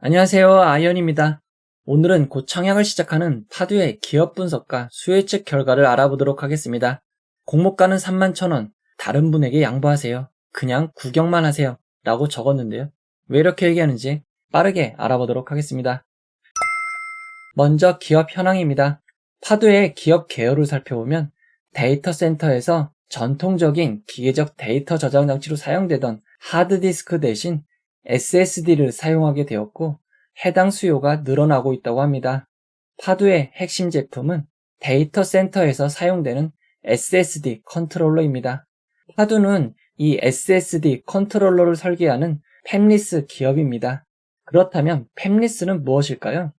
안녕하세요. 아이언입니다. 오늘은 곧 청약을 시작하는 파두의 기업 분석과 수요 예측 결과를 알아보도록 하겠습니다. 공모가는 31,000원, 다른 분에게 양보하세요. 그냥 구경만 하세요. 라고 적었는데요. 왜 이렇게 얘기하는지 빠르게 알아보도록 하겠습니다. 먼저 기업 현황입니다. 파두의 기업 개요를 살펴보면 데이터 센터에서 전통적인 기계적 데이터 저장 장치로 사용되던 하드디스크 대신 SSD를 사용하게 되었고 해당 수요가 늘어나고 있다고 합니다. 파두의 핵심 제품은 데이터 센터에서 사용되는 SSD 컨트롤러입니다. 파두는 이 SSD 컨트롤러를 설계하는 팹리스 기업입니다. 그렇다면 팹리스는 무엇일까요?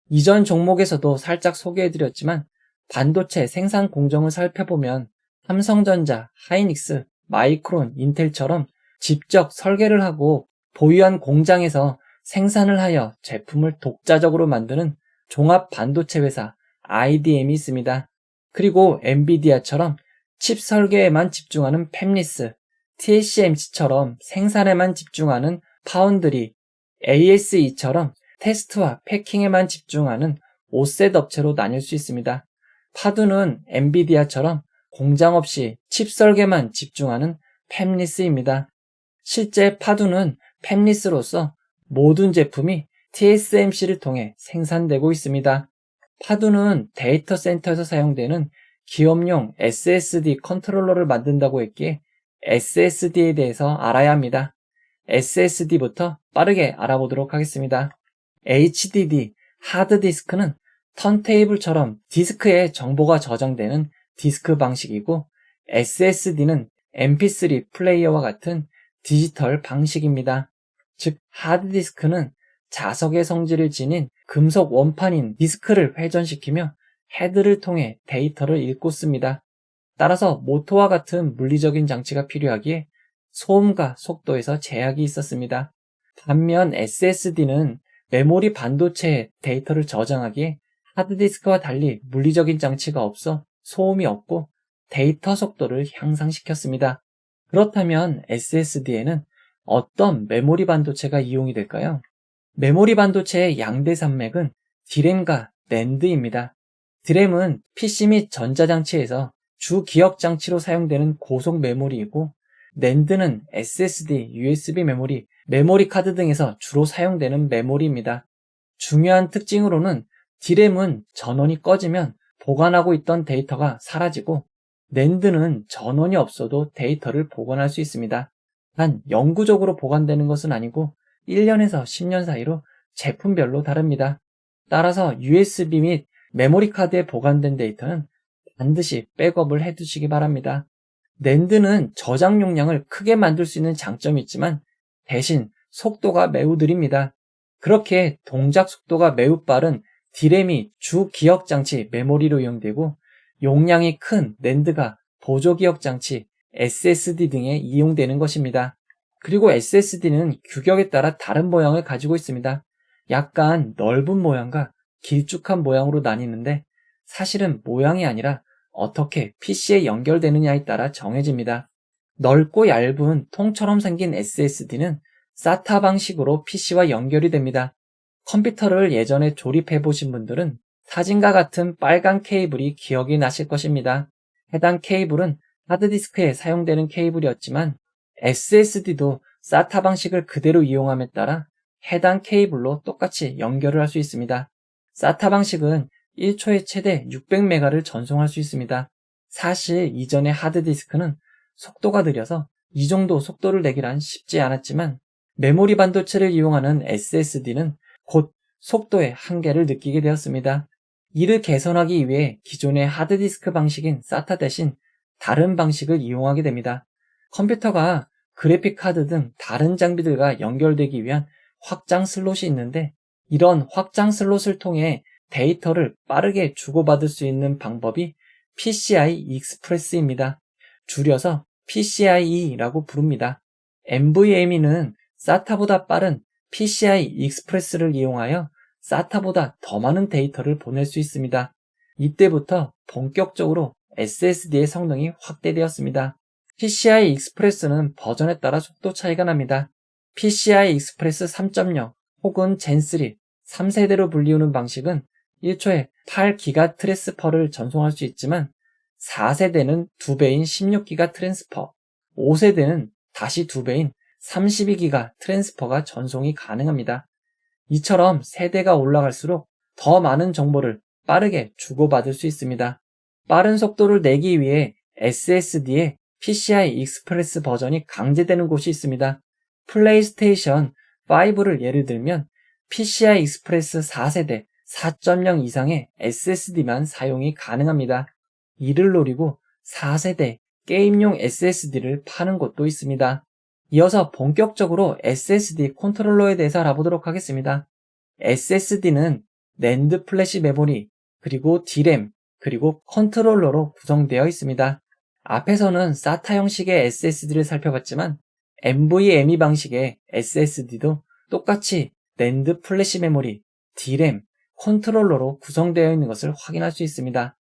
이전 종목에서도 살짝 소개해드렸지만 반도체 생산 공정을 살펴보면 삼성전자, 하이닉스, 마이크론, 인텔처럼 직접 설계를 하고 보유한 공장에서 생산을 하여 제품을 독자적으로 만드는 종합 반도체 회사 IDM이 있습니다. 그리고 엔비디아처럼 칩 설계에만 집중하는 팹리스, TSMC처럼 생산에만 집중하는 파운드리, ASE처럼 테스트와 패킹에만 집중하는 오셋 업체로 나뉠 수 있습니다. 파두는 엔비디아처럼 공장 없이 칩 설계만 집중하는 팹리스입니다. 실제 파두는 팹리스로서 모든 제품이 TSMC를 통해 생산되고 있습니다. 파두는 데이터 센터에서 사용되는 기업용 SSD 컨트롤러를 만든다고 했기에 SSD에 대해서 알아야 합니다. SSD부터 빠르게 알아보도록 하겠습니다. HDD, 하드디스크는 턴테이블처럼 디스크에 정보가 저장되는 디스크 방식이고 SSD는 MP3 플레이어와 같은 디지털 방식입니다. 즉 하드디스크는 자석의 성질을 지닌 금속 원판인 디스크를 회전시키며 헤드를 통해 데이터를 읽고 씁니다. 따라서 모터와 같은 물리적인 장치가 필요하기에 소음과 속도에서 제약이 있었습니다. 반면 SSD는 메모리 반도체에 데이터를 저장하기에 하드디스크와 달리 물리적인 장치가 없어 소음이 없고 데이터 속도를 향상시켰습니다. 그렇다면 SSD에는 어떤 메모리 반도체가 이용이 될까요? 메모리 반도체의 양대 산맥은 D램과 낸드입니다. D램은 PC 및 전자장치에서 주 기억 장치로 사용되는 고속 메모리이고 낸드는 SSD, USB 메모리 카드 등에서 주로 사용되는 메모리입니다. 중요한 특징으로는 D램은 전원이 꺼지면 보관하고 있던 데이터가 사라지고 낸드는 전원이 없어도 데이터를 보관할 수 있습니다. 단 영구적으로 보관되는 것은 아니고 1년에서 10년 사이로 제품별로 다릅니다. 따라서 USB 및 메모리 카드에 보관된 데이터는 반드시 백업을 해두시기 바랍니다. 낸드는 저장 용량을 크게 만들 수 있는 장점이 있지만 대신 속도가 매우 느립니다. 그렇게 동작 속도가 매우 빠른 D램이 주 기억 장치 메모리로 이용되고 용량이 큰 낸드가 보조 기억 장치 SSD 등에 이용되는 것입니다. 그리고 SSD는 규격에 따라 다른 모양을 가지고 있습니다. 약간 넓은 모양과 길쭉한 모양으로 나뉘는데 사실은 모양이 아니라 어떻게 PC에 연결되느냐에 따라 정해집니다. 넓고 얇은 통처럼 생긴 SSD는 SATA 방식으로 PC와 연결이 됩니다. 컴퓨터를 예전에 조립해 보신 분들은 사진과 같은 빨간 케이블이 기억이 나실 것입니다. 해당 케이블은 하드디스크에 사용되는 케이블이었지만 SSD도 SATA 방식을 그대로 이용함에 따라 해당 케이블로 똑같이 연결을 할 수 있습니다. SATA 방식은 1초에 최대 600메가를 전송할 수 있습니다. 사실 이전의 하드디스크는 속도가 느려서 이 정도 속도를 내기란 쉽지 않았지만 메모리 반도체를 이용하는 SSD는 곧 속도의 한계를 느끼게 되었습니다. 이를 개선하기 위해 기존의 하드디스크 방식인 SATA 대신 다른 방식을 이용하게 됩니다. 컴퓨터가 그래픽 카드 등 다른 장비들과 연결되기 위한 확장 슬롯이 있는데 이런 확장 슬롯을 통해 데이터를 빠르게 주고받을 수 있는 방법이 PCI Express입니다. 줄여서 PCIe라고 부릅니다. NVMe는 SATA보다 빠른 PCI Express를 이용하여 SATA보다 더 많은 데이터를 보낼 수 있습니다. 이때부터 본격적으로 SSD의 성능이 확대되었습니다. PCI Express는 버전에 따라 속도 차이가 납니다. PCI Express 3.0, 혹은 젠3, 3세대로 불리우는 방식은 1초에 8기가 트랜스퍼를 전송할 수 있지만 4세대는 2배인 16기가 트랜스퍼, 5세대는 다시 2배인 32기가 트랜스퍼가 전송이 가능합니다. 이처럼 세대가 올라갈수록 더 많은 정보를 빠르게 주고받을 수 있습니다. 빠른 속도를 내기 위해 SSD에 PCI 익스프레스 버전이 강제되는 곳이 있습니다. 플레이스테이션 5를 예를 들면 PCI 익스프레스 4세대 4.0 이상의 SSD만 사용이 가능합니다. 이를 노리고 4세대 게임용 SSD를 파는 곳도 있습니다. 이어서 본격적으로 SSD 컨트롤러에 대해서 알아보도록 하겠습니다. SSD는 낸드 플래시 메모리, 그리고 D램, 그리고 컨트롤러로 구성되어 있습니다. 앞에서는 SATA 형식의 SSD를 살펴봤지만 NVMe 방식의 SSD도 똑같이 낸드 플래시 메모리, D램, 컨트롤러로 구성되어 있는 것을 확인할 수 있습니다.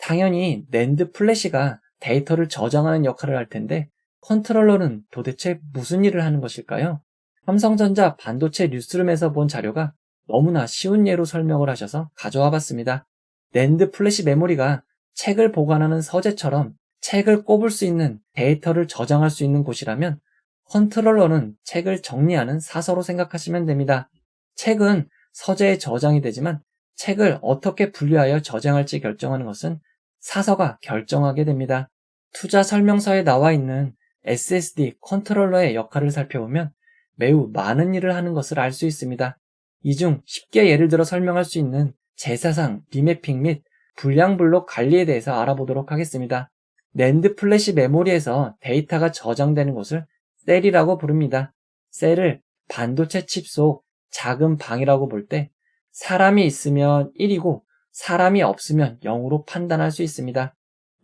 당연히 낸드 플래시가 데이터를 저장하는 역할을 할 텐데 컨트롤러는 도대체 무슨 일을 하는 것일까요? 삼성전자 반도체 뉴스룸에서 본 자료가 너무나 쉬운 예로 설명을 하셔서 가져와 봤습니다. 낸드 플래시 메모리가 책을 보관하는 서재처럼 책을 꼽을 수 있는 데이터를 저장할 수 있는 곳이라면 컨트롤러는 책을 정리하는 사서로 생각하시면 됩니다. 책은 서재에 저장이 되지만 책을 어떻게 분류하여 저장할지 결정하는 것은 사서가 결정하게 됩니다. 투자 설명서에 나와 있는 SSD 컨트롤러의 역할을 살펴보면 매우 많은 일을 하는 것을 알 수 있습니다. 이 중 쉽게 예를 들어 설명할 수 있는 제사상 리매핑 및 불량 블록 관리에 대해서 알아보도록 하겠습니다. 낸드 플래시 메모리에서 데이터가 저장되는 곳을 셀이라고 부릅니다. 셀을 반도체 칩 속 작은 방이라고 볼 때 사람이 있으면 1이고 사람이 없으면 0으로 판단할 수 있습니다.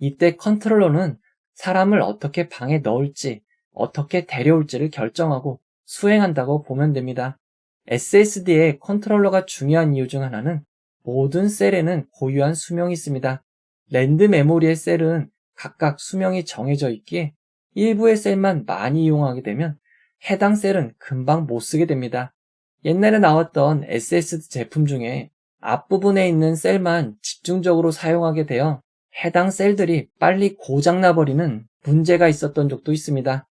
이때 컨트롤러는 사람을 어떻게 방에 넣을지, 어떻게 데려올지를 결정하고 수행한다고 보면 됩니다. SSD의 컨트롤러가 중요한 이유 중 하나는 모든 셀에는 고유한 수명이 있습니다. 랜드 메모리의 셀은 각각 수명이 정해져 있기에 일부의 셀만 많이 이용하게 되면 해당 셀은 금방 못 쓰게 됩니다. 옛날에 나왔던 SSD 제품 중에 앞부분에 있는 셀만 집중적으로 사용하게 되어 해당 셀들이 빨리 고장나버리는 문제가 있었던 적도 있습니다.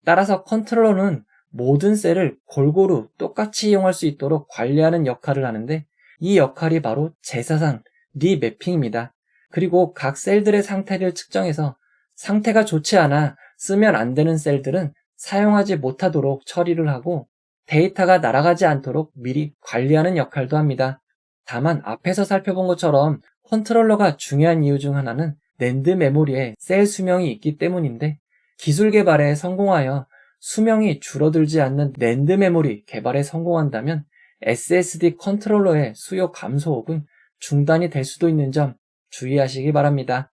따라서 컨트롤러는 모든 셀을 골고루 똑같이 이용할 수 있도록 관리하는 역할을 하는데 이 역할이 바로 제사상 리매핑입니다. 그리고 각 셀들의 상태를 측정해서 상태가 좋지 않아 쓰면 안 되는 셀들은 사용하지 못하도록 처리를 하고 데이터가 날아가지 않도록 미리 관리하는 역할도 합니다. 다만 앞에서 살펴본 것처럼 컨트롤러가 중요한 이유 중 하나는 낸드 메모리에 셀 수명이 있기 때문인데 기술 개발에 성공하여 수명이 줄어들지 않는 낸드 메모리 개발에 성공한다면 SSD 컨트롤러의 수요 감소 혹은 중단이 될 수도 있는 점 주의하시기 바랍니다.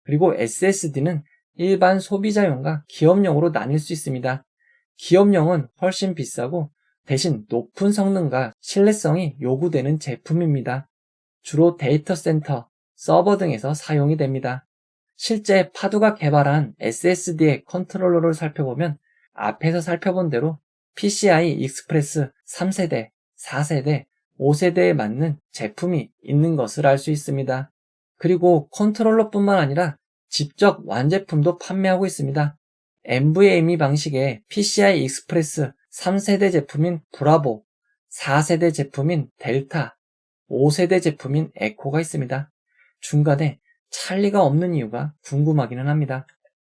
그리고 SSD는 일반 소비자용과 기업용으로 나뉠 수 있습니다. 기업용은 훨씬 비싸고 대신 높은 성능과 신뢰성이 요구되는 제품입니다. 주로 데이터 센터, 서버 등에서 사용이 됩니다. 실제 파두가 개발한 SSD의 컨트롤러를 살펴보면 앞에서 살펴본 대로 PCI 익스프레스 3세대, 4세대, 5세대에 맞는 제품이 있는 것을 알 수 있습니다. 그리고 컨트롤러뿐만 아니라 직접 완제품도 판매하고 있습니다. NVMe 방식의 PCI 익스프레스 3세대 제품인 브라보, 4세대 제품인 델타, 5세대 제품인 에코가 있습니다. 중간에 찰리가 없는 이유가 궁금하기는 합니다.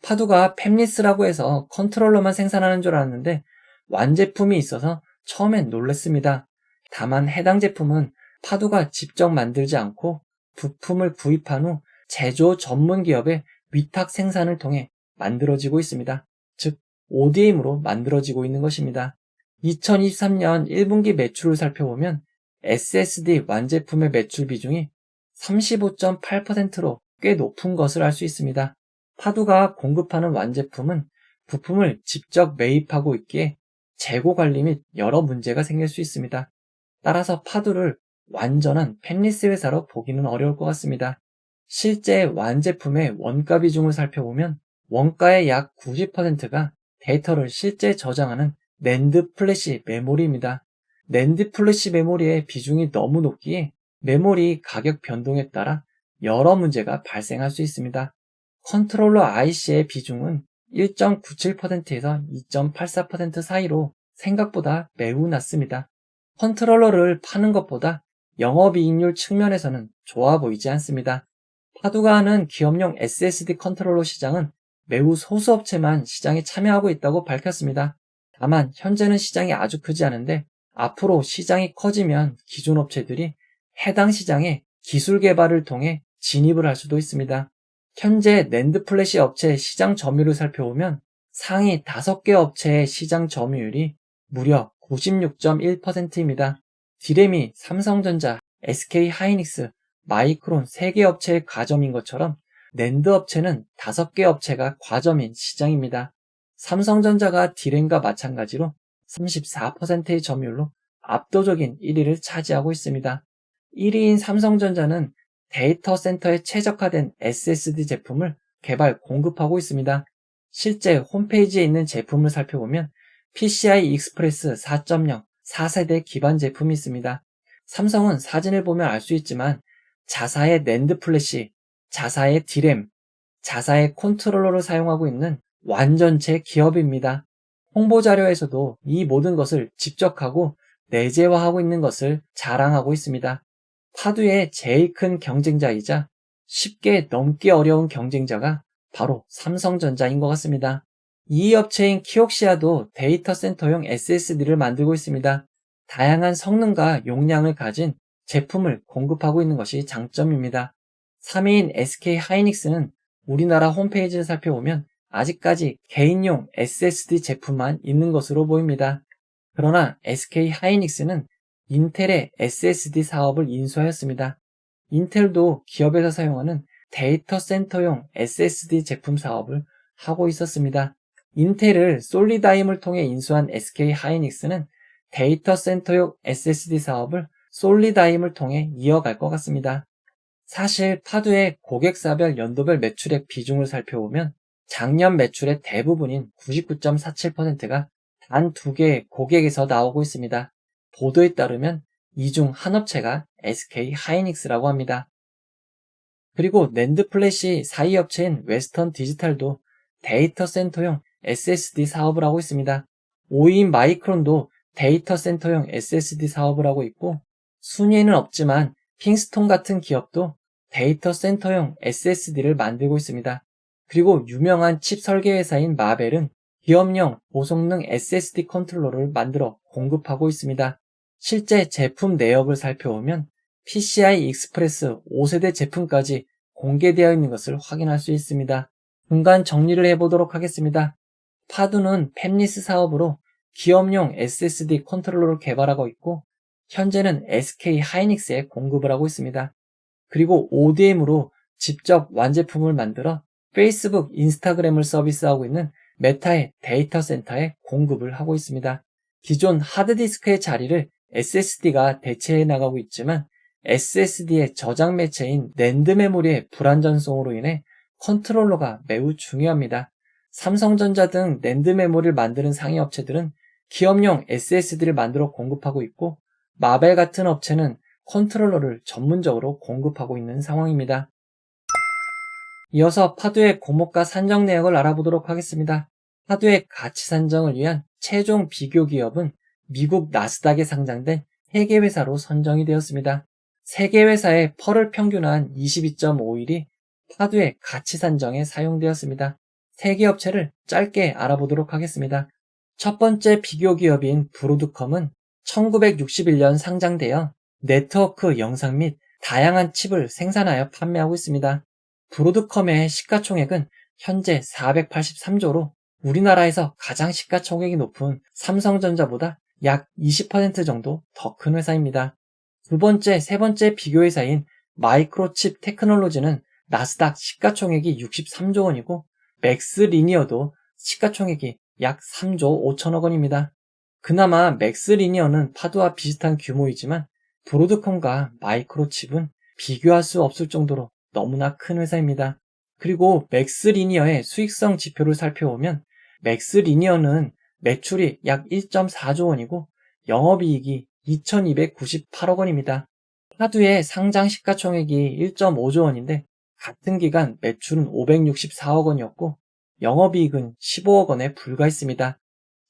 파두가 팹리스라고 해서 컨트롤러만 생산하는 줄 알았는데 완제품이 있어서 처음엔 놀랐습니다. 다만 해당 제품은 파두가 직접 만들지 않고 부품을 구입한 후 제조 전문 기업의 위탁 생산을 통해 만들어지고 있습니다. 즉 ODM으로 만들어지고 있는 것입니다. 2023년 1분기 매출을 살펴보면 SSD 완제품의 매출 비중이 35.8%로 꽤 높은 것을 알 수 있습니다. 파두가 공급하는 완제품은 부품을 직접 매입하고 있기에 재고 관리 및 여러 문제가 생길 수 있습니다. 따라서 파두를 완전한 팹리스 회사로 보기는 어려울 것 같습니다. 실제 완제품의 원가 비중을 살펴보면 원가의 약 90%가 데이터를 실제 저장하는 낸드 플래시 메모리입니다. 낸드 플래시 메모리의 비중이 너무 높기에 메모리 가격 변동에 따라 여러 문제가 발생할 수 있습니다. 컨트롤러 IC의 비중은 1.97%에서 2.84% 사이로 생각보다 매우 낮습니다. 컨트롤러를 파는 것보다 영업이익률 측면에서는 좋아 보이지 않습니다. 파두가 하는 기업용 SSD 컨트롤러 시장은 매우 소수 업체만 시장에 참여하고 있다고 밝혔습니다. 다만 현재는 시장이 아주 크지 않은데 앞으로 시장이 커지면 기존 업체들이 해당 시장에 기술 개발을 통해 진입을 할 수도 있습니다. 현재 낸드 플래시 업체 시장 점유율을 살펴보면 상위 5개 업체의 시장 점유율이 무려 96.1%입니다. 디램이 삼성전자, SK하이닉스, 마이크론 3개 업체의 과점인 것처럼 낸드 업체는 5개 업체가 과점인 시장입니다. 삼성전자가 디램과 마찬가지로 34%의 점유율로 압도적인 1위를 차지하고 있습니다. 1위인 삼성전자는 데이터 센터에 최적화된 SSD 제품을 개발, 공급하고 있습니다. 실제 홈페이지에 있는 제품을 살펴보면 PCI 익스프레스 4.0 4세대 기반 제품이 있습니다. 삼성은 사진을 보면 알 수 있지만 자사의 낸드 플래시, 자사의 디램, 자사의 컨트롤러를 사용하고 있는 완전체 기업입니다. 홍보 자료에서도 이 모든 것을 직접 하고 내재화하고 있는 것을 자랑하고 있습니다. 파두의 제일 큰 경쟁자이자 쉽게 넘기 어려운 경쟁자가 바로 삼성전자인 것 같습니다. 이 업체인 키옥시아도 데이터 센터용 SSD를 만들고 있습니다. 다양한 성능과 용량을 가진 제품을 공급하고 있는 것이 장점입니다. 3위인 SK하이닉스는 우리나라 홈페이지를 살펴보면 아직까지 개인용 SSD 제품만 있는 것으로 보입니다. 그러나 SK하이닉스는 인텔의 SSD 사업을 인수하였습니다. 인텔도 기업에서 사용하는 데이터 센터용 SSD 제품 사업을 하고 있었습니다. 인텔을 솔리다임을 통해 인수한 SK하이닉스는 데이터 센터용 SSD 사업을 솔리다임을 통해 이어갈 것 같습니다. 사실 파두의 고객사별 연도별 매출액 비중을 살펴보면 작년 매출의 대부분인 99.47%가 단 2개의 고객에서 나오고 있습니다. 보도에 따르면 이 중 한 업체가 SK하이닉스라고 합니다. 그리고 낸드 플래시 4위 업체인 웨스턴 디지털도 데이터 센터용 SSD 사업을 하고 있습니다. 5위인 마이크론도 데이터 센터용 SSD 사업을 하고 있고 순위에는 없지만 핑스톤 같은 기업도 데이터 센터용 SSD를 만들고 있습니다. 그리고 유명한 칩 설계 회사인 마벨은 기업용 고성능 SSD 컨트롤러를 만들어 공급하고 있습니다. 실제 제품 내역을 살펴보면 PCI 익스프레스 5세대 제품까지 공개되어 있는 것을 확인할 수 있습니다. 중간 정리를 해보도록 하겠습니다. 파두는 팹리스 사업으로 기업용 SSD 컨트롤러를 개발하고 있고 현재는 SK하이닉스에 공급을 하고 있습니다. 그리고 ODM으로 직접 완제품을 만들어 페이스북, 인스타그램을 서비스하고 있는 메타의 데이터 센터에 공급을 하고 있습니다. 기존 하드디스크의 자리를 SSD가 대체해 나가고 있지만 SSD의 저장 매체인 낸드 메모리의 불안전성으로 인해 컨트롤러가 매우 중요합니다. 삼성전자 등 낸드 메모리를 만드는 상위 업체들은 기업용 SSD를 만들어 공급하고 있고 마벨 같은 업체는 컨트롤러를 전문적으로 공급하고 있는 상황입니다. 이어서 파두의 공모가 산정 내역을 알아보도록 하겠습니다. 파두의 가치 산정을 위한 최종 비교 기업은 미국 나스닥에 상장된 3개 회사로 선정이 되었습니다. 3개 회사의 펄을 평균한 22.5일이 파두의 가치 산정에 사용되었습니다. 3개 업체를 짧게 알아보도록 하겠습니다. 첫 번째 비교 기업인 브로드컴은 1961년 상장되어 네트워크 영상 및 다양한 칩을 생산하여 판매하고 있습니다. 브로드컴의 시가총액은 현재 483조로 우리나라에서 가장 시가총액이 높은 삼성전자보다 약 20% 정도 더 큰 회사입니다. 두 번째, 세 번째 비교 회사인 마이크로칩 테크놀로지는 나스닥 시가총액이 63조 원이고 맥스리니어도 시가총액이 약 3조 5천억 원입니다. 그나마 맥스리니어는 파두와 비슷한 규모이지만 브로드컴과 마이크로칩은 비교할 수 없을 정도로 너무나 큰 회사입니다. 그리고 맥스리니어의 수익성 지표를 살펴보면 맥스리니어는 매출이 약 1.4조 원이고 영업이익이 2298억 원입니다. 파두의 상장 시가총액이 1.5조 원인데 같은 기간 매출은 564억 원이었고 영업이익은 15억 원에 불과했습니다.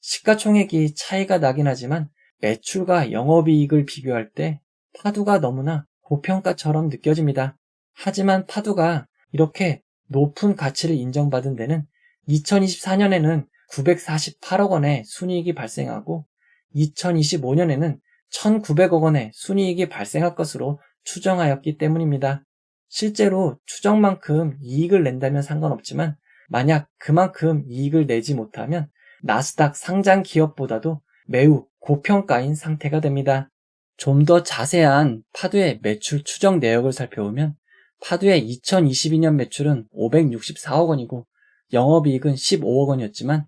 시가총액이 차이가 나긴 하지만 매출과 영업이익을 비교할 때 파두가 너무나 고평가처럼 느껴집니다. 하지만 파두가 이렇게 높은 가치를 인정받은 데는 2024년에는 948억 원의 순이익이 발생하고 2025년에는 1,900억 원의 순이익이 발생할 것으로 추정하였기 때문입니다. 실제로 추정만큼 이익을 낸다면 상관없지만 만약 그만큼 이익을 내지 못하면 나스닥 상장 기업보다도 매우 고평가인 상태가 됩니다. 좀 더 자세한 파두의 매출 추정 내역을 살펴보면 파두의 2022년 매출은 564억 원이고 영업이익은 15억 원이었지만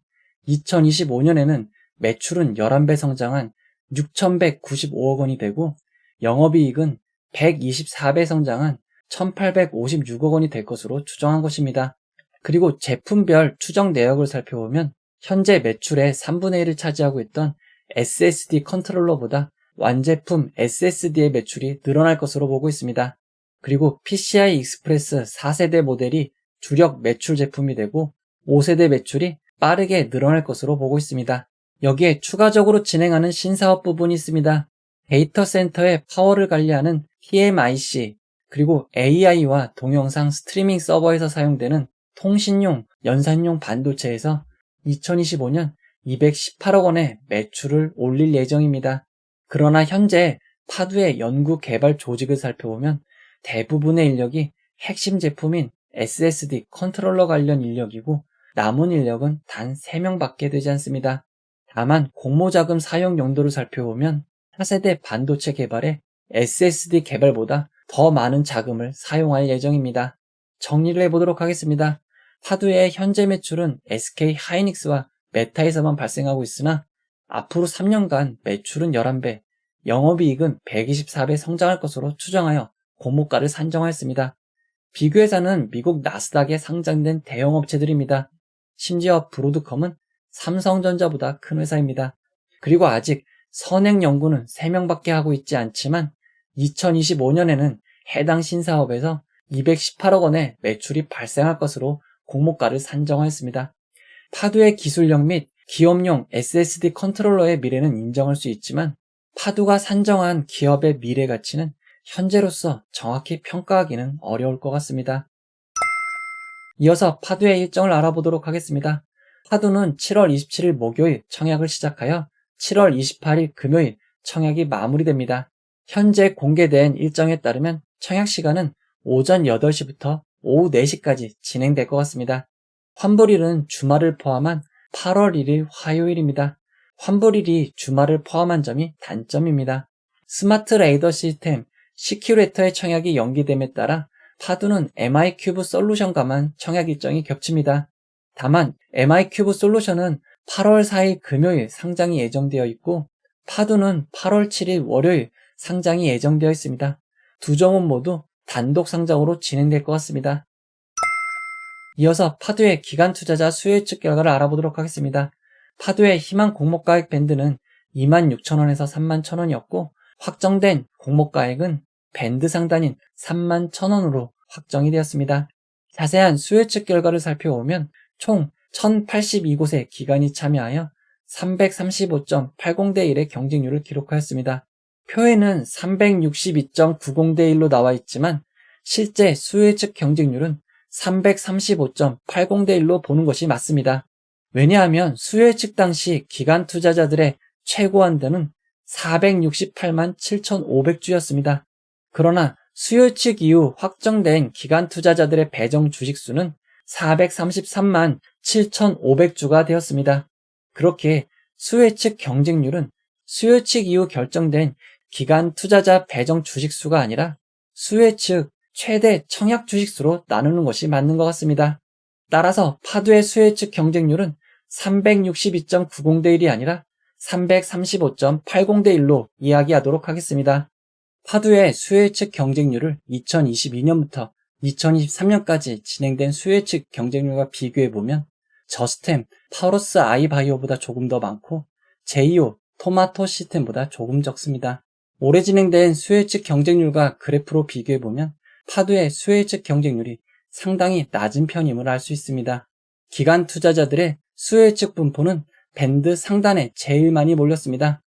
2025년에는 매출은 11배 성장한 6,195억 원이 되고 영업이익은 124배 성장한 1,856억 원이 될 것으로 추정한 것입니다. 그리고 제품별 추정 내역을 살펴보면 현재 매출의 3분의 1을 차지하고 있던 SSD 컨트롤러보다 완제품 SSD의 매출이 늘어날 것으로 보고 있습니다. 그리고 PCI 익스프레스 4세대 모델이 주력 매출 제품이 되고 5세대 매출이 빠르게 늘어날 것으로 보고 있습니다. 여기에 추가적으로 진행하는 신사업 부분이 있습니다. 데이터 센터의 파워를 관리하는 PMIC, 그리고 AI와 동영상 스트리밍 서버에서 사용되는 통신용, 연산용 반도체에서 2025년 218억 원의 매출을 올릴 예정입니다. 그러나 현재 파두의 연구 개발 조직을 살펴보면 대부분의 인력이 핵심 제품인 SSD 컨트롤러 관련 인력이고 남은 인력은 단 3명밖에 되지 않습니다. 다만 공모자금 사용 용도를 살펴보면 차세대 반도체 개발에 SSD 개발보다 더 많은 자금을 사용할 예정입니다. 정리를 해보도록 하겠습니다. 파두의 현재 매출은 SK 하이닉스와 메타에서만 발생하고 있으나 앞으로 3년간 매출은 11배, 영업이익은 124배 성장할 것으로 추정하여 공모가를 산정하였습니다. 비교회사는 미국 나스닥에 상장된 대형 업체들입니다. 심지어 브로드컴은 삼성전자보다 큰 회사입니다. 그리고 아직 선행 연구는 3명밖에 하고 있지 않지만 2025년에는 해당 신사업에서 218억 원의 매출이 발생할 것으로 공모가를 산정하였습니다. 파두의 기술력 및 기업용 SSD 컨트롤러의 미래는 인정할 수 있지만 파두가 산정한 기업의 미래 가치는 현재로서 정확히 평가하기는 어려울 것 같습니다. 이어서 파두의 일정을 알아보도록 하겠습니다. 파두는 7월 27일 목요일 청약을 시작하여 7월 28일 금요일 청약이 마무리됩니다. 현재 공개된 일정에 따르면 청약 시간은 오전 8시부터 오후 4시까지 진행될 것 같습니다. 환불일은 주말을 포함한 8월 1일 화요일입니다. 환불일이 주말을 포함한 점이 단점입니다. 스마트 레이더 시스템 시큐레이터의 청약이 연기됨에 따라 파두는 MI큐브 솔루션과만 청약 일정이 겹칩니다. 다만 MI큐브 솔루션은 8월 4일 금요일 상장이 예정되어 있고 파두는 8월 7일 월요일 상장이 예정되어 있습니다. 두 종은 모두 단독 상장으로 진행될 것 같습니다. 이어서 파두의 기관 투자자 수요예측 결과를 알아보도록 하겠습니다. 파두의 희망 공모가액 밴드는 26,000원에서 31,000원이었고 확정된 공모가액은 밴드 상단인 31,000원으로 확정이 되었습니다. 자세한 수요예측 결과를 살펴보면 총 1,082곳의 기관이 참여하여 335.80대 1의 경쟁률을 기록하였습니다. 표에는 362.90대 1로 나와 있지만 실제 수요예측 경쟁률은 335.80대 1로 보는 것이 맞습니다. 왜냐하면 수요예측 당시 기관 투자자들의 최고 한도는 468만 7,500주였습니다. 그러나 수요예측 이후 확정된 기관 투자자들의 배정 주식수는 433만 7,500주가 되었습니다. 그렇게 수요예측 경쟁률은 수요예측 이후 결정된 기관 투자자 배정 주식수가 아니라 수요예측 최대 청약 주식수로 나누는 것이 맞는 것 같습니다. 따라서 파두의 수요예측 경쟁률은 362.90대 1이 아니라 335.80대 1로 이야기하도록 하겠습니다. 파두의 수요예측 경쟁률을 2022년부터 2023년까지 진행된 수요예측 경쟁률과 비교해보면 저스템, 파우로스 아이바이오보다 조금 더 많고 제이오, 토마토 시스템보다 조금 적습니다. 올해 진행된 수혜의 측 경쟁률과 그래프로 비교해보면 파두의 수혜의 측 경쟁률이 상당히 낮은 편임을 알 수 있습니다. 기관 투자자들의 수혜의 측 분포는 밴드 상단에 제일 많이 몰렸습니다.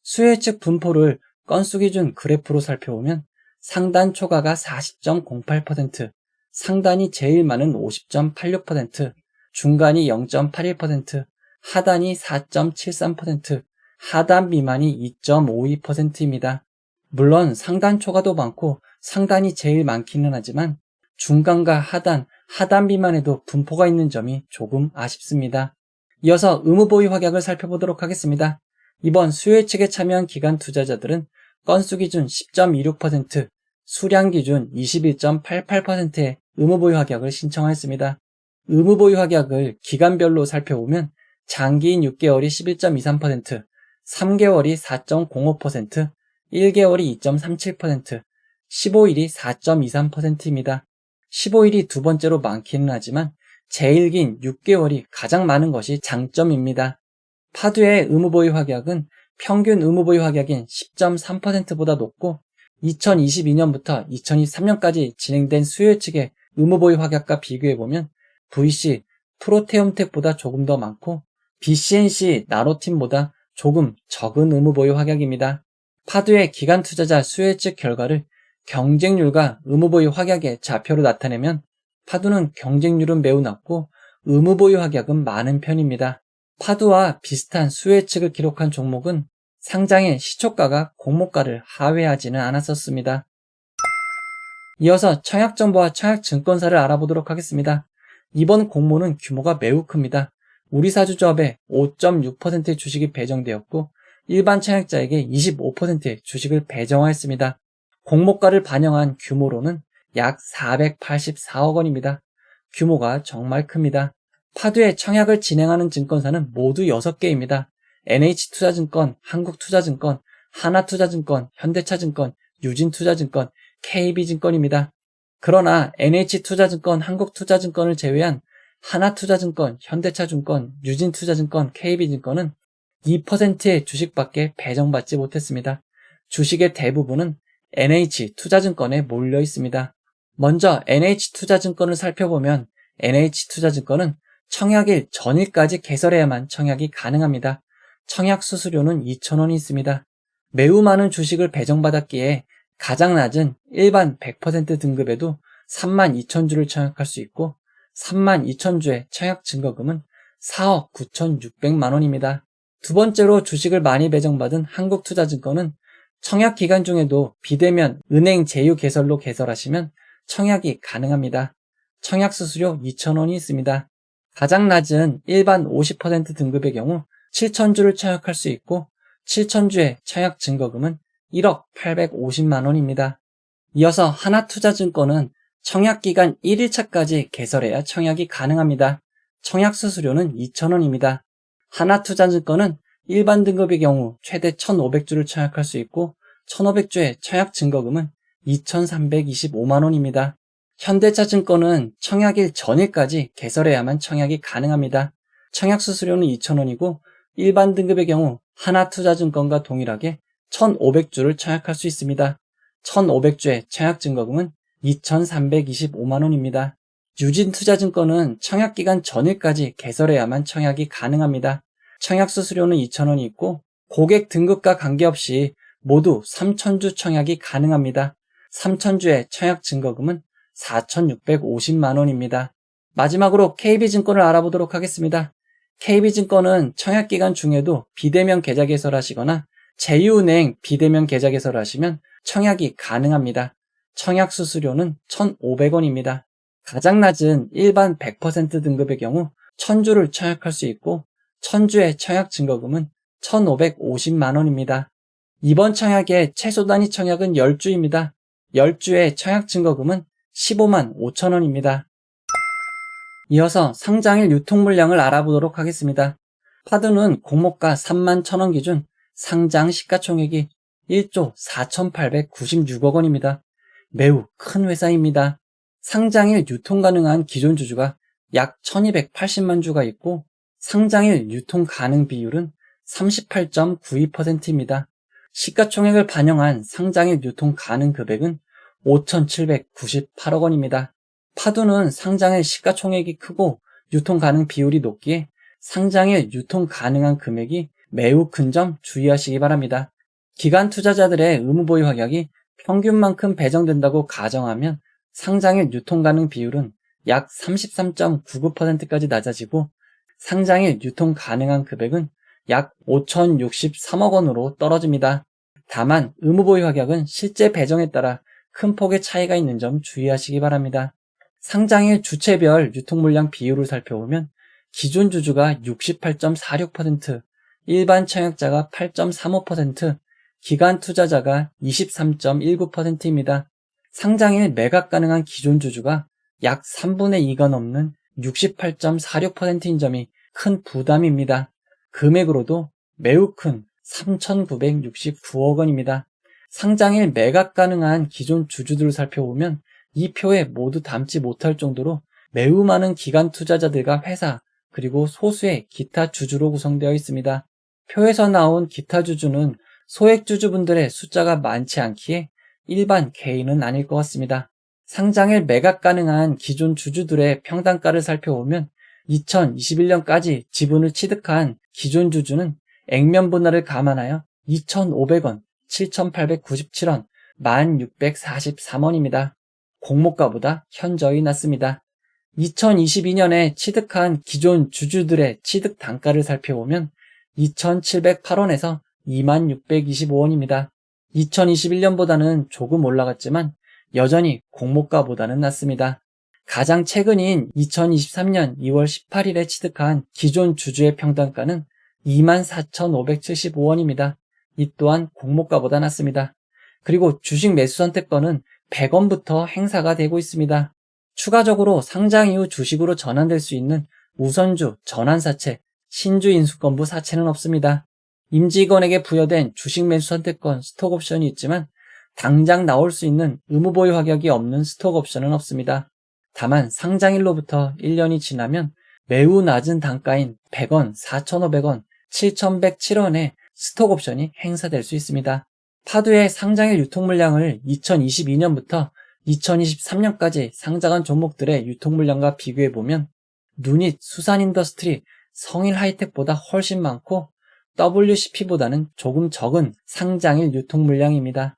수혜의 측 분포를 건수 기준 그래프로 살펴보면 상단 초과가 40.08%, 상단이 제일 많은 50.86%, 중간이 0.81%, 하단이 4.73%, 하단 미만이 2.52%입니다. 물론 상단 초과도 많고 상단이 제일 많기는 하지만 중간과 하단 미만에도 분포가 있는 점이 조금 아쉽습니다. 이어서 의무보유 확약을 살펴보도록 하겠습니다. 이번 수혜 측에 참여한 기관 투자자들은 건수 기준 10.26%, 수량 기준 21.88%의 의무보유 확약을 신청하였습니다. 의무보유 확약을 기간별로 살펴보면 장기인 6개월이 11.23%, 3개월이 4.05%, 1개월이 2.37%, 15일이 4.23%입니다. 15일이 두 번째로 많기는 하지만 제일 긴 6개월이 가장 많은 것이 장점입니다. 파두의 의무보유 확약은 평균 의무보유 확약인 10.3%보다 높고 2022년부터 2023년까지 진행된 수혜 측의 의무보유 확약과 비교해보면 VC 프로테움텍보다 조금 더 많고 BCNC 나노팀보다 조금 적은 의무보유 확약입니다. 파두의 기관 투자자 수혜 측 결과를 경쟁률과 의무보유 확약의 좌표로 나타내면 파두는 경쟁률은 매우 낮고 의무보유 확약은 많은 편입니다. 파두와 비슷한 수혜 측을 기록한 종목은 상장의 시초가가 공모가를 하회하지는 않았었습니다. 이어서 청약정보와 청약증권사를 알아보도록 하겠습니다. 이번 공모는 규모가 매우 큽니다. 우리사주조합에 5.6%의 주식이 배정되었고 일반 청약자에게 25%의 주식을 배정하였습니다. 공모가를 반영한 규모로는 약 484억 원입니다. 규모가 정말 큽니다. 파두의 청약을 진행하는 증권사는 모두 6개입니다. NH투자증권, 한국투자증권, 하나투자증권, 현대차증권, 유진투자증권, KB증권입니다. 그러나 NH투자증권, 한국투자증권을 제외한 하나투자증권, 현대차증권, 유진투자증권, KB증권은 2%의 주식밖에 배정받지 못했습니다. 주식의 대부분은 NH투자증권에 몰려 있습니다. 먼저 NH투자증권을 살펴보면 NH투자증권은 청약일 전일까지 개설해야만 청약이 가능합니다. 청약 수수료는 2,000원이 있습니다. 매우 많은 주식을 배정받았기에 가장 낮은 일반 100% 등급에도 32,000주를 청약할 수 있고 32,000주의 청약 증거금은 4억 9,600만 원입니다. 두 번째로 주식을 많이 배정받은 한국투자증권은 청약 기간 중에도 비대면 은행 제휴 개설로 개설하시면 청약이 가능합니다. 청약 수수료 2,000원이 있습니다. 가장 낮은 일반 50% 등급의 경우 7,000주를 청약할 수 있고 7,000주의 청약 증거금은 1억 850만 원입니다. 이어서 하나투자증권은 청약기간 1일차까지 개설해야 청약이 가능합니다. 청약 수수료는 2,000원입니다. 하나투자증권은 일반 등급의 경우 최대 1,500주를 청약할 수 있고 1,500주의 청약 증거금은 2,325만 원입니다. 현대차증권은 청약일 전일까지 개설해야만 청약이 가능합니다. 청약 수수료는 2,000원이고 일반 등급의 경우 하나투자증권과 동일하게 1,500주를 청약할 수 있습니다. 1,500주의 청약 증거금은 2,325만 원입니다. 유진투자증권은 청약기간 전일까지 개설해야만 청약이 가능합니다. 청약 수수료는 2,000원이 있고 고객 등급과 관계없이 모두 3,000주 청약이 가능합니다. 3,000주의 청약 증거금은 4,650만 원입니다. 마지막으로 KB증권을 알아보도록 하겠습니다. KB증권은 청약기간 중에도 비대면 계좌 개설하시거나 제휴은행 비대면 계좌 개설하시면 청약이 가능합니다. 청약 수수료는 1,500원입니다. 가장 낮은 일반 100% 등급의 경우 1,000주를 청약할 수 있고 1,000주의 청약 증거금은 1,550만 원입니다. 이번 청약의 최소 단위 청약은 10주입니다. 10주의 청약 증거금은 15만 5천 원입니다. 이어서 상장일 유통 물량을 알아보도록 하겠습니다. 파두는 공모가 3만 1,000원 기준 상장 시가총액이 1조 4,896억 원입니다. 매우 큰 회사입니다. 상장일 유통 가능한 기존 주주가 약 1,280만 주가 있고 상장일 유통 가능 비율은 38.92%입니다. 시가총액을 반영한 상장일 유통 가능 금액은 5,798억 원입니다. 파두는 상장일 시가총액이 크고 유통 가능 비율이 높기에 상장일 유통 가능한 금액이 매우 큰 점 주의하시기 바랍니다. 기관 투자자들의 의무보유 확약이 평균만큼 배정된다고 가정하면 상장일 유통 가능 비율은 약 33.99%까지 낮아지고 상장일 유통 가능한 금액은 약 5,063억 원으로 떨어집니다. 다만 의무보유 확약은 실제 배정에 따라 큰 폭의 차이가 있는 점 주의하시기 바랍니다. 상장일 주체별 유통물량 비율을 살펴보면 기존 주주가 68.46%, 일반 청약자가 8.35%, 기관 투자자가 23.19%입니다. 상장일 매각 가능한 기존 주주가 약 3분의 2가 넘는 68.46%인 점이 큰 부담입니다. 금액으로도 매우 큰 3,969억 원입니다. 상장일 매각 가능한 기존 주주들을 살펴보면 이 표에 모두 담지 못할 정도로 매우 많은 기관 투자자들과 회사, 그리고 소수의 기타 주주로 구성되어 있습니다. 표에서 나온 기타 주주는 소액 주주분들의 숫자가 많지 않기에 일반 개인은 아닐 것 같습니다. 상장일 매각 가능한 기존 주주들의 평단가를 살펴보면 2021년까지 지분을 취득한 기존 주주는 액면 분할을 감안하여 2,500원, 7,897원, 1,643원입니다. 공모가보다 현저히 낮습니다. 2022년에 취득한 기존 주주들의 취득 단가를 살펴보면 2,708원에서 2625원입니다. 2021년보다는 조금 올라갔지만 여전히 공모가보다는 낮습니다. 가장 최근인 2023년 2월 18일에 취득한 기존 주주의 평단가는 24,575원입니다. 이 또한 공모가보다 낮습니다. 그리고 주식 매수 선택권은 100원부터 행사가 되고 있습니다. 추가적으로 상장 이후 주식으로 전환될 수 있는 우선주, 전환사채, 신주 인수권부 사채는 없습니다. 임직원에게 부여된 주식 매수 선택권, 스톡옵션이 있지만 당장 나올 수 있는 의무보유 확약이 없는 스톡옵션은 없습니다. 다만 상장일로부터 1년이 지나면 매우 낮은 단가인 100원, 4,500원, 7,107원의 스톡옵션이 행사될 수 있습니다. 파두의 상장일 유통물량을 2022년부터 2023년까지 상장한 종목들의 유통물량과 비교해보면 누닛, 수산인더스트리, 성일하이텍보다 훨씬 많고 WCP보다는 조금 적은 상장일 유통물량입니다.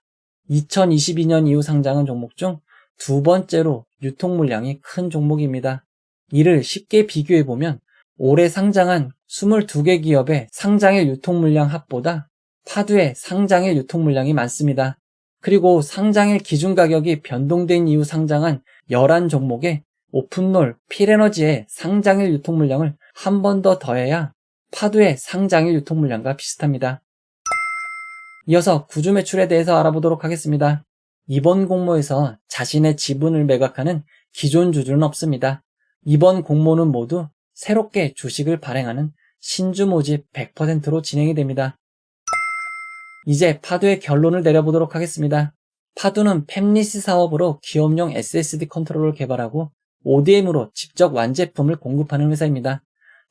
2022년 이후 상장한 종목 중 두 번째로 유통물량이 큰 종목입니다. 이를 쉽게 비교해보면 올해 상장한 22개 기업의 상장일 유통물량 합보다 파두의 상장일 유통물량이 많습니다. 그리고 상장일 기준가격이 변동된 이후 상장한 11종목의 오픈롤, 필에너지의 상장일 유통물량을 한 번 더 더해야 파두의 상장일 유통물량과 비슷합니다. 이어서 구주 매출에 대해서 알아보도록 하겠습니다. 이번 공모에서 자신의 지분을 매각하는 기존 주주는 없습니다. 이번 공모는 모두 새롭게 주식을 발행하는 신주 모집 100%로 진행이 됩니다. 이제 파두의 결론을 내려보도록 하겠습니다. 파두는 팹리스 사업으로 기업용 SSD 컨트롤러를 개발하고 ODM으로 직접 완제품을 공급하는 회사입니다.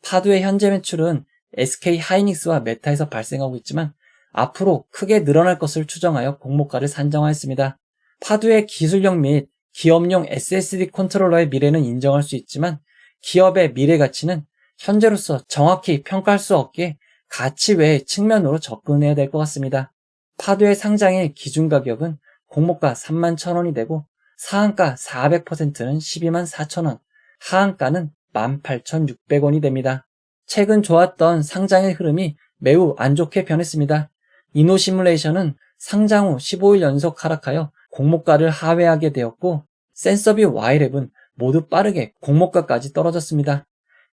파두의 현재 매출은 SK 하이닉스와 메타에서 발생하고 있지만 앞으로 크게 늘어날 것을 추정하여 공모가를 산정하였습니다. 파두의 기술력 및 기업용 SSD 컨트롤러의 미래는 인정할 수 있지만 기업의 미래 가치는 현재로서 정확히 평가할 수 없기에 가치 외의 측면으로 접근해야 될 것 같습니다. 파두의 상장의 기준 가격은 공모가 31,000원이 되고 상한가 400%는 124,000원, 하한가는 18,600원이 됩니다. 최근 좋았던 상장의 흐름이 매우 안 좋게 변했습니다. 이노시뮬레이션은 상장 후 15일 연속 하락하여 공모가를 하회하게 되었고 센서뷰 와이랩은 모두 빠르게 공모가까지 떨어졌습니다.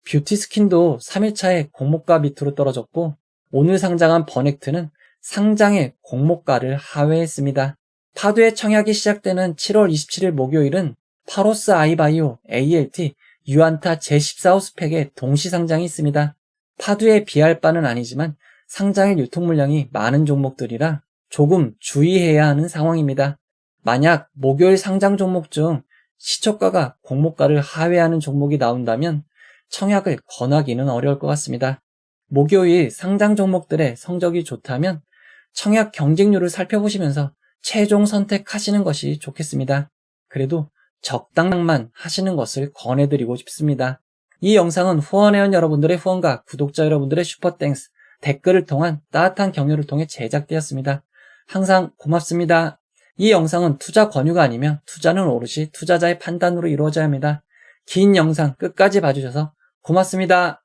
뷰티스킨도 3일차에 공모가 밑으로 떨어졌고 오늘 상장한 버넥트는 상장의 공모가를 하회했습니다. 파두의 청약이 시작되는 7월 27일 목요일은 파로스 아이바이오, ALT, 유안타 제14호 스펙의 동시 상장이 있습니다. 파두에 비할 바는 아니지만 상장의 유통물량이 많은 종목들이라 조금 주의해야 하는 상황입니다. 만약 목요일 상장 종목 중 시초가가 공모가를 하회하는 종목이 나온다면 청약을 권하기는 어려울 것 같습니다. 목요일 상장 종목들의 성적이 좋다면 청약 경쟁률을 살펴보시면서 최종 선택하시는 것이 좋겠습니다. 그래도 적당량만 하시는 것을 권해드리고 싶습니다. 이 영상은 후원회원 여러분들의 후원과 구독자 여러분들의 슈퍼땡스, 댓글을 통한 따뜻한 격려를 통해 제작되었습니다. 항상 고맙습니다. 이 영상은 투자 권유가 아니며 투자는 오롯이 투자자의 판단으로 이루어져야 합니다. 긴 영상 끝까지 봐주셔서 고맙습니다.